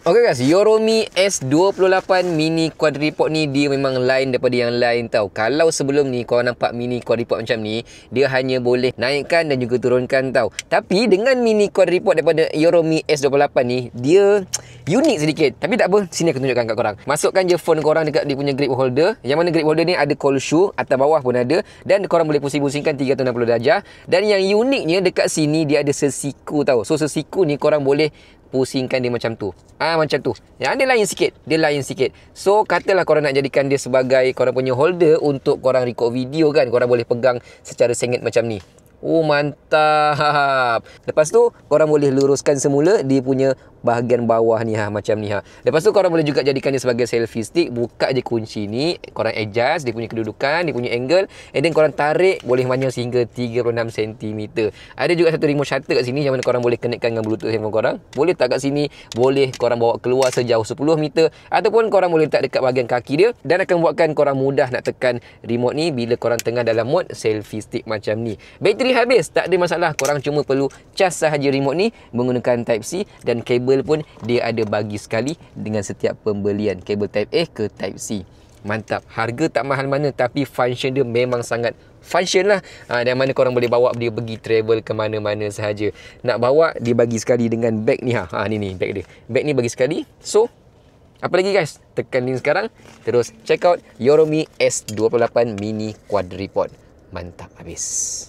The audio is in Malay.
Okay guys, Yoromi S28 Mini Quadripod ni dia memang lain daripada yang lain tau. Kalau sebelum ni korang nampak Mini Quadripod macam ni, dia hanya boleh naikkan dan juga turunkan tau. Tapi dengan Mini Quadripod daripada Yoromi S28 ni, dia unik sedikit. Tapi tak apa, sini aku tunjukkan kat korang. Masukkan je phone korang dekat dia punya grip holder. Yang mana grip holder ni ada cold shoe, atas bawah pun ada. Dan korang boleh pusing-pusingkan 360 darjah. Dan yang uniknya dekat sini dia ada sesiku tau. So sesiku ni korang boleh pusingkan dia macam tu. Macam tu. Yang dia lain sikit. Dia lain sikit. So, katalah korang nak jadikan dia sebagai korang punya holder untuk korang record video kan. Korang boleh pegang secara sengit macam ni. Oh, mantap. Lepas tu, korang boleh luruskan semula dia punya bahagian bawah ni macam ni Lepas tu korang boleh juga jadikan dia sebagai selfie stick. Buka je kunci ni, korang adjust dia punya kedudukan, dia punya angle, and then korang tarik boleh panjang sehingga 36 cm. Ada juga satu remote shutter kat sini yang mana korang boleh connectkan dengan bluetooth handphone korang. Boleh tak kat sini, boleh korang bawa keluar sejauh 10 meter ataupun korang boleh letak dekat bahagian kaki dia dan akan buatkan korang mudah nak tekan remote ni bila korang tengah dalam mode selfie stick macam ni. Bateri habis, tak ada masalah. Korang cuma perlu cas sahaja remote ni menggunakan Type-C, dan kabel pun dia ada bagi sekali dengan setiap pembelian. Kabel Type A ke Type C. Mantap. Harga tak mahal mana, tapi function dia memang sangat function lah. Dan mana korang boleh bawa dia pergi travel ke mana-mana sahaja. Nak bawa, dia bagi sekali dengan bag ni ni bag dia. Bag ni bagi sekali. So, apa lagi guys? Tekan link sekarang. Terus check out Yoromi S28 Mini Quadripod. Mantap habis.